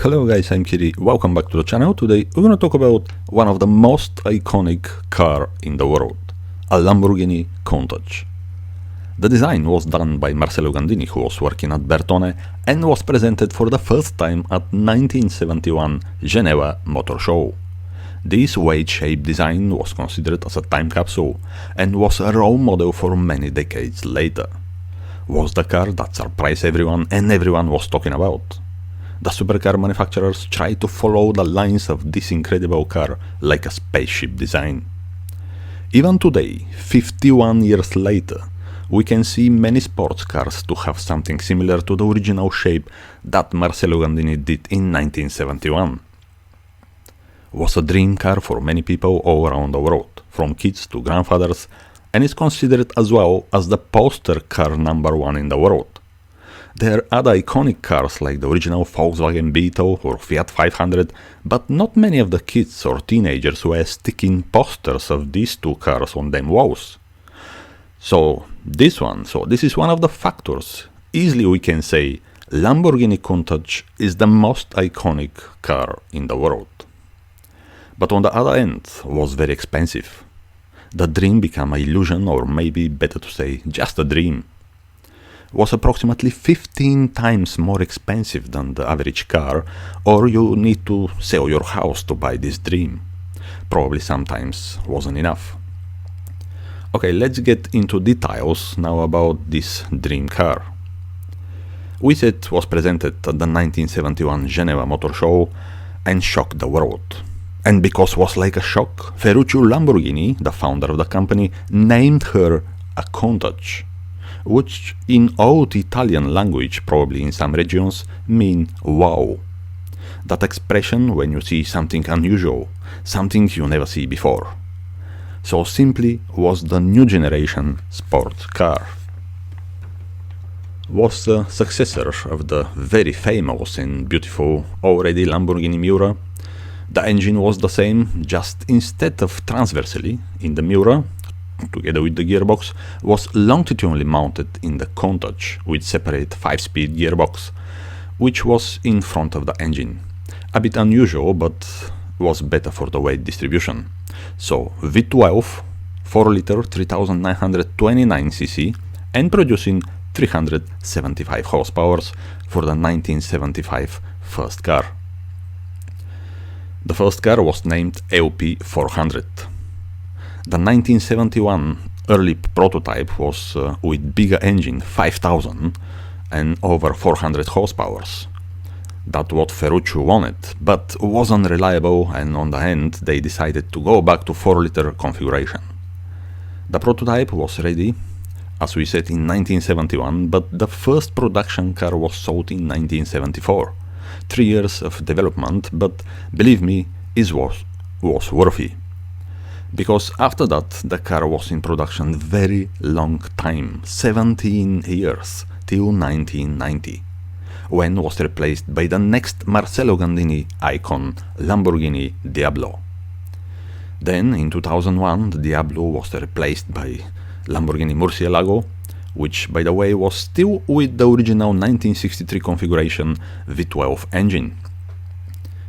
Hello guys, I'm Kiri, welcome back to the channel. Today we're gonna talk about one of the most iconic car in the world, a Lamborghini Countach. The design was done by Marcello Gandini, who was working at Bertone, and was presented for the first time at 1971 Geneva Motor Show. This weight-shaped design was considered as a time capsule and was a role model for many decades later. Was the car that surprised everyone and everyone was talking about. The supercar manufacturers tried to follow the lines of this incredible car like a spaceship design. Even today, 51 years later, we can see many sports cars to have something similar to the original shape that Marcello Gandini did in 1971. Was a dream car for many people all around the world, from kids to grandfathers, and is considered as well as the poster car #1 in the world. There are other iconic cars like the original Volkswagen Beetle or Fiat 500, but not many of the kids or teenagers were sticking posters of these two cars on them walls. So this is one of the factors. Easily we can say Lamborghini Countach is the most iconic car in the world. But on the other end was very expensive. The dream became an illusion, or maybe better to say just a dream. Was approximately 15 times more expensive than the average car, or you need to sell your house to buy this dream. Probably sometimes wasn't enough. Okay, let's get into details now about this dream car. We said it was presented at the 1971 Geneva Motor Show and shocked the world. And because it was like a shock, Ferruccio Lamborghini, the founder of the company, named her a Countach, which in old Italian language, probably in some regions, mean wow. That expression when you see something unusual, something you never see before. So simply was the new generation sports car. Was the successor of the very famous and beautiful already Lamborghini Miura. The engine was the same, just instead of transversely in the Miura, together with the gearbox, was longitudinally mounted in the Countach with separate 5-speed gearbox, which was in front of the engine. A bit unusual, but was better for the weight distribution. So V12, 4-liter, 3929 cc, and producing 375 horsepower for the 1975 first car. The first car was named LP 400. The 1971 early prototype was with bigger engine, 5000 and over 400 horsepower. That's what Ferruccio wanted, but wasn't reliable, and on the end they decided to go back to 4-liter configuration. The prototype was ready, as we said, in 1971, but the first production car was sold in 1974. 3 years of development, but believe me, it was worthy. Because after that, the car was in production very long time, 17 years, till 1990, when was replaced by the next Marcello Gandini icon, Lamborghini Diablo. Then, in 2001, the Diablo was replaced by Lamborghini Murcielago, which, by the way, was still with the original 1963 configuration V12 engine.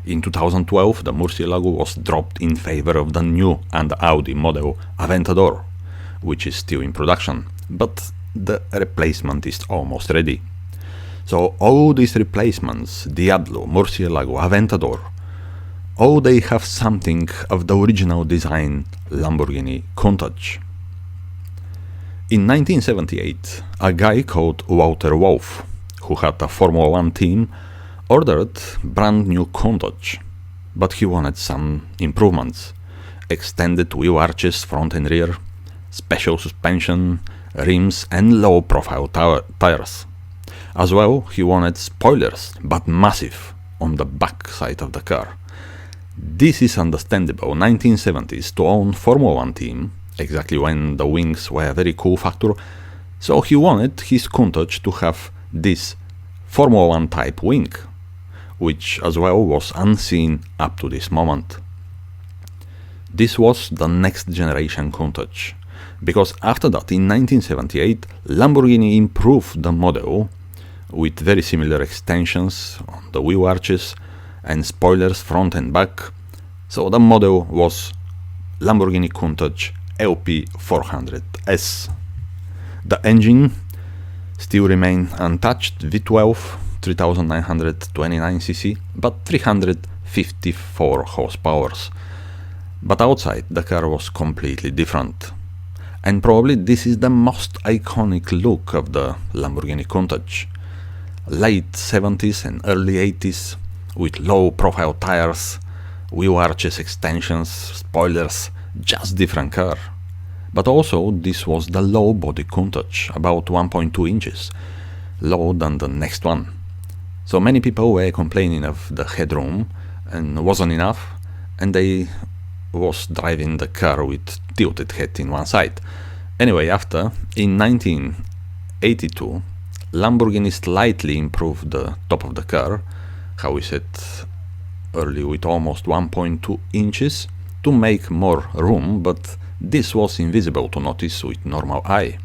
In 2012, the Murcielago was dropped in favor of the new and Audi model Aventador, which is still in production, but the replacement is almost ready. So all these replacements, Diablo, Murcielago, Aventador, all they have something of the original design Lamborghini Countach. In 1978, a guy called Walter Wolf, who had a Formula 1 team, ordered brand new Countach, but he wanted some improvements. Extended wheel arches front and rear, special suspension, rims and low profile tires. As well, he wanted spoilers, but massive, on the back side of the car. This is understandable, 1970s, to own Formula 1 team, exactly when the wings were a very cool factor, so he wanted his Countach to have this Formula 1 type wing, which as well was unseen up to this moment. This was the next generation Countach, because after that, in 1978, Lamborghini improved the model with very similar extensions on the wheel arches, and spoilers front and back. So the model was Lamborghini Countach LP 400S. The engine still remained untouched, V12, 3929cc, but 354 horsepower. But outside the car was completely different. And probably this is the most iconic look of the Lamborghini Countach. Late 70s and early 80s, with low profile tires, wheel arches, extensions, spoilers, just different car. But also this was the low body Countach, about 1.2 inches, lower than the next one. So many people were complaining of the headroom and wasn't enough, and they was driving the car with tilted head in one side. Anyway, after, in 1982, Lamborghini slightly improved the top of the car, how we said earlier, with almost 1.2 inches to make more room, but this was invisible to notice with normal eye.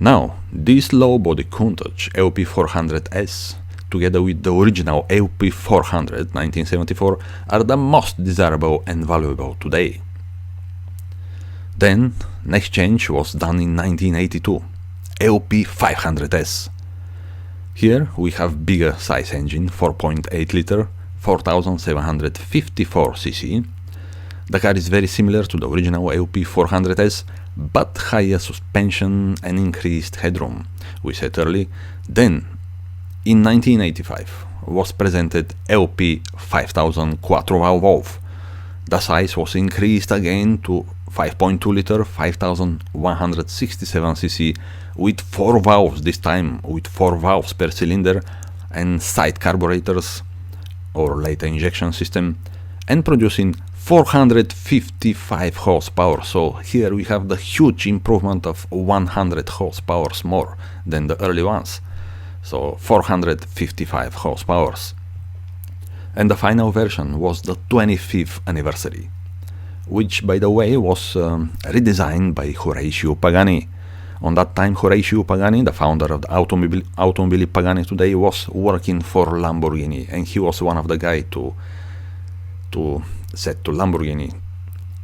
Now, this low body Countach LP400S together with the original LP400 1974 are the most desirable and valuable today. Then, next change was done in 1982, LP500S. Here we have bigger size engine, 4.8 liter, 4754cc. The car is very similar to the original LP400S, but higher suspension and increased headroom, we said earlier. Then, in 1985 was presented LP5000 4-valve. The size was increased again to 5.2 liter, 5167cc with 4 valves, this time with 4 valves per cylinder and side carburetors or later injection system, and producing 455 horsepower. So here we have the huge improvement of 100 horsepower more than the early ones. So 455 horsepower. And the final version was the 25th anniversary, which by the way was redesigned by Horacio Pagani. On that time, Horacio Pagani, the founder of the Automobili Pagani today, was working for Lamborghini, and he was one of the guys to set to Lamborghini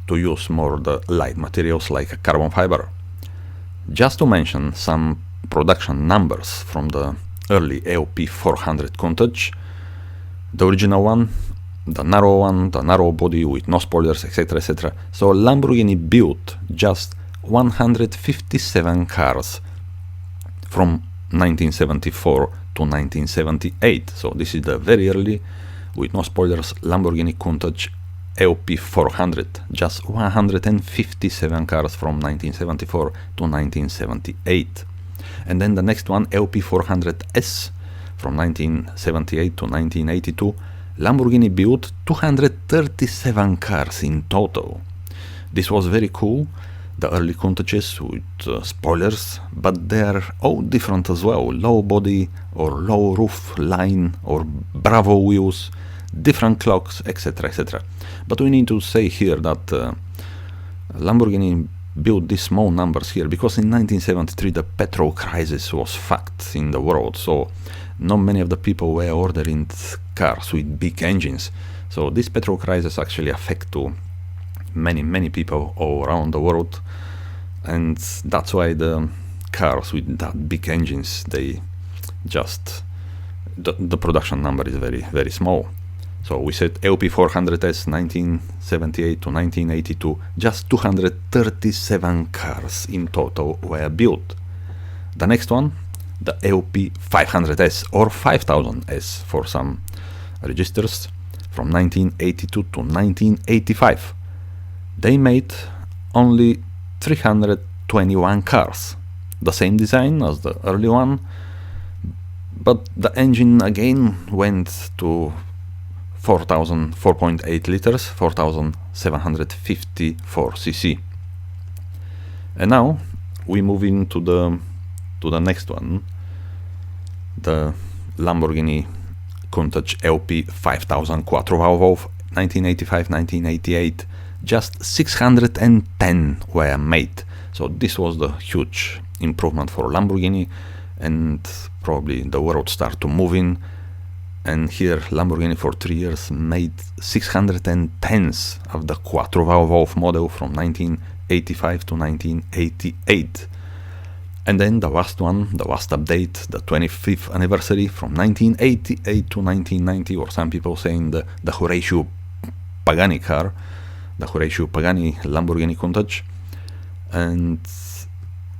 to use more the light materials like carbon fiber. Just to mention some production numbers from the early LP400 Countach, the original one, the narrow body with no spoilers, etc, etc. So Lamborghini built just 157 cars from 1974 to 1978. So this is the very early, with no spoilers, Lamborghini Countach LP400, just 157 cars from 1974 to 1978. And then the next one, LP400S, from 1978 to 1982, Lamborghini built 237 cars in total. This was very cool, the early Countaches with spoilers, but they are all different as well, low body or low roof line or Bravo wheels, different clocks, etc, etc. But we need to say here that Lamborghini built these small numbers here because in 1973 the petrol crisis was fact in the world, so not many of the people were ordering cars with big engines. So this petrol crisis actually affect to many people all around the world, and that's why the cars with that big engines, they just the production number is very small. So we said LP400S 1978 to 1982, just 237 cars in total were built. The next one, the LP500S or 5000S for some registers, from 1982 to 1985. They made only 321 cars, the same design as the early one, but the engine again went to 4.8 liters, 4754cc. And now we move into the next one, the Lamborghini Countach LP5000 4-valve, 1985-1988. Just 610 were made. So this was the huge improvement for Lamborghini, and probably the world started to move in And here Lamborghini for 3 years made 610s of the Quattro Valve model from 1985 to 1988. And then the last one, the last update, the 25th anniversary from 1988 to 1990, or some people saying the Horatio Pagani car, the Horatio Pagani Lamborghini Countach. And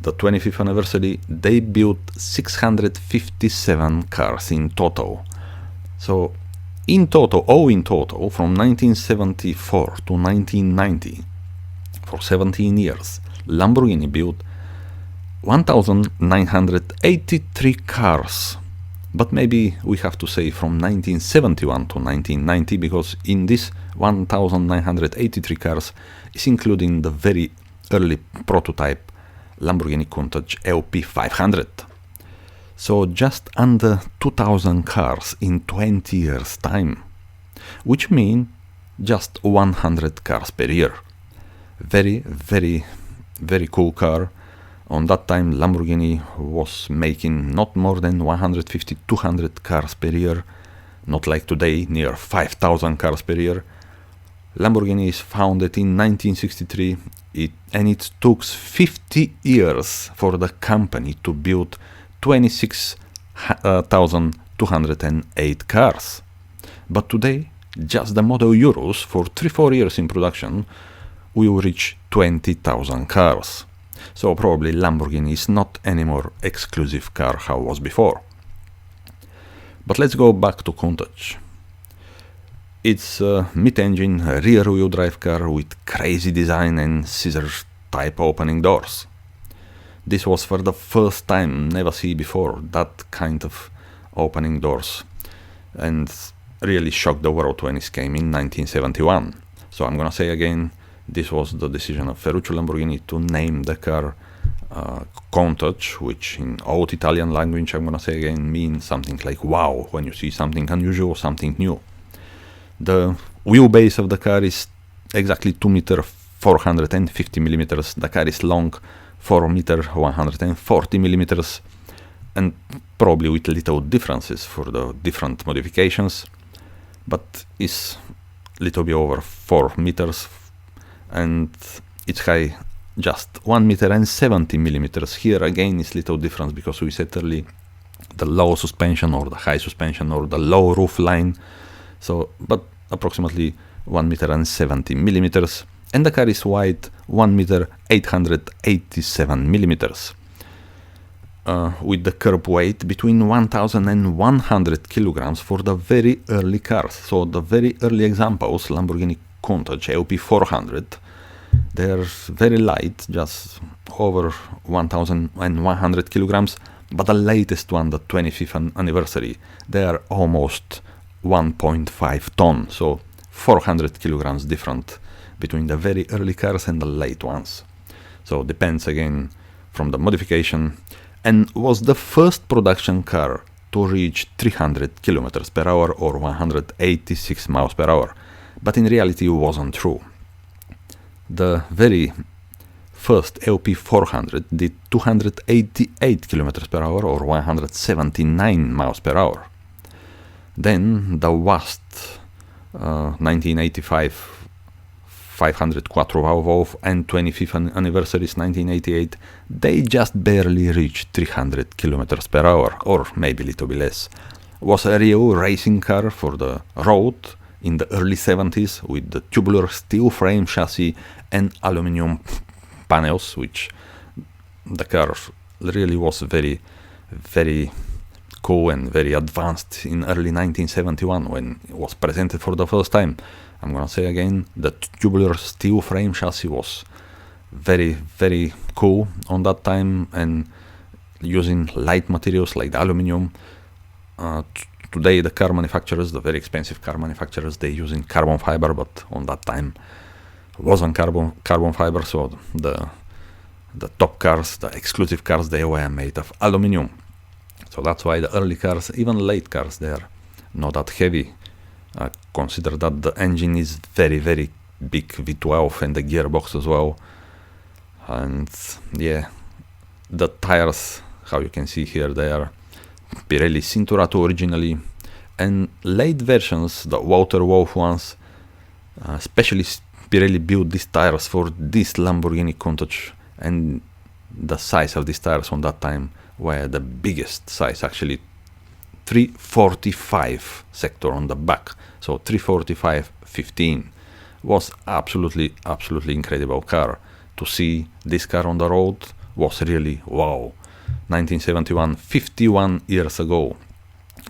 the 25th anniversary, they built 657 cars in total. So in total, from 1974 to 1990, for 17 years, Lamborghini built 1,983 cars. But maybe we have to say from 1971 to 1990, because in this 1,983 cars is including the very early prototype Lamborghini Countach LP500. So just under 2,000 cars in 20 years time, which means just 100 cars per year. Very, very, very cool car. On that time, Lamborghini was making not more than 150-200 cars per year, not like today, near 5,000 cars per year. Lamborghini is founded in 1963, and it took 50 years for the company to build 26,208 cars. But today, just the Model Euros for 3-4 years in production will reach 20,000 cars. So probably Lamborghini is not anymore exclusive car how it was before. But let's go back to Countach. It's a mid-engine rear-wheel drive car with crazy design and scissor-type opening doors. This was for the first time, never seen before, that kind of opening doors, and really shocked the world when it came in 1971. So I'm gonna say again, this was the decision of Ferruccio Lamborghini to name the car Countach, which in old Italian language, I'm gonna say again, means something like wow, when you see something unusual, something new. The wheelbase of the car is exactly 2 meter 450 millimeters. The car is long 4 meter 140 millimeters, and probably with little differences for the different modifications, but is little bit over 4 meters, and its high just 1 meter and 70 millimeters. Here again is little difference because we said early the low suspension or the high suspension or the low roof line. So, but approximately 1 meter and 70 millimeters, and the car is wide 1 meter 887 millimeters, with the curb weight between 1,000 and 100 kilograms for the very early cars. So the very early examples, Lamborghini Countach LP400, they're very light, just over 1,100 kilograms, but the latest one, the 25th anniversary, they are almost 1.5 ton, so 400 kilograms different between the very early cars and the late ones. So depends again from the modification, and was the first production car to reach 300 kilometers per hour or 186 miles per hour, but in reality it wasn't true. The very first LP400 did 288 kilometers per hour or 179 miles per hour. Then the WAST 1985 500 Quattro Valve and 25th anniversaries 1988, they just barely reached 300 kilometers per hour, or maybe a little bit less. Was a real racing car for the road in the early 70s with the tubular steel frame chassis and aluminum panels, which the car really was very, very cool and very advanced in early 1971 when it was presented for the first time. I'm gonna say again, the tubular steel frame chassis was very, very cool on that time, and using light materials like the aluminum. Today the car manufacturers, the very expensive car manufacturers, they using carbon fiber, but on that time wasn't carbon fiber, so the top cars, the exclusive cars, they were made of aluminum. So that's why the early cars, even late cars, they are not that heavy. Consider that the engine is very, very big V12 and the gearbox as well. And yeah, the tires, how you can see here, they are Pirelli Cinturato originally, And late versions, the water wolf ones, especially Pirelli built these tires for this Lamborghini Countach, and the size of these tires on that time were the biggest size, actually 345 sector on the back, so 345/15 was absolutely incredible car. To see this car on the road was really wow. 1971, 51 years ago.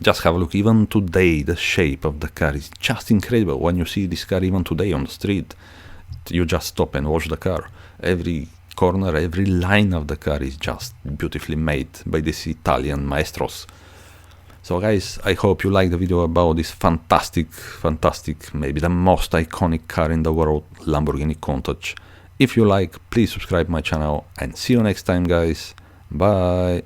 Just have a look. Even today, the shape of the car is just incredible. When you see this car even today on the street, you just stop and watch the car. Every corner, every line of the car is just beautifully made by these Italian maestros. So guys, I hope you liked the video about this fantastic, maybe the most iconic car in the world, Lamborghini Countach. If you like, please subscribe my channel, and see you next time, guys. Bye.